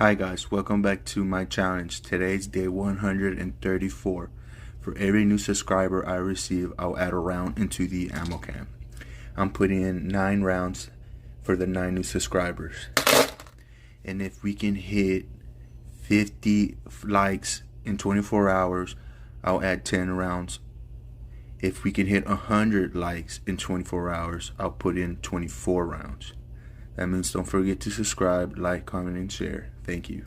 Hi guys, welcome back to my challenge. Today's day 134. For every new subscriber I receive, I'll add a round into the ammo can. I'm putting in 9 rounds for the 9 new subscribers. And if we can hit 50 likes in 24 hours, I'll add 10 rounds. If we can hit 100 likes in 24 hours, I'll put in 24 rounds. That means don't forget to subscribe, like, comment, and share. Thank you.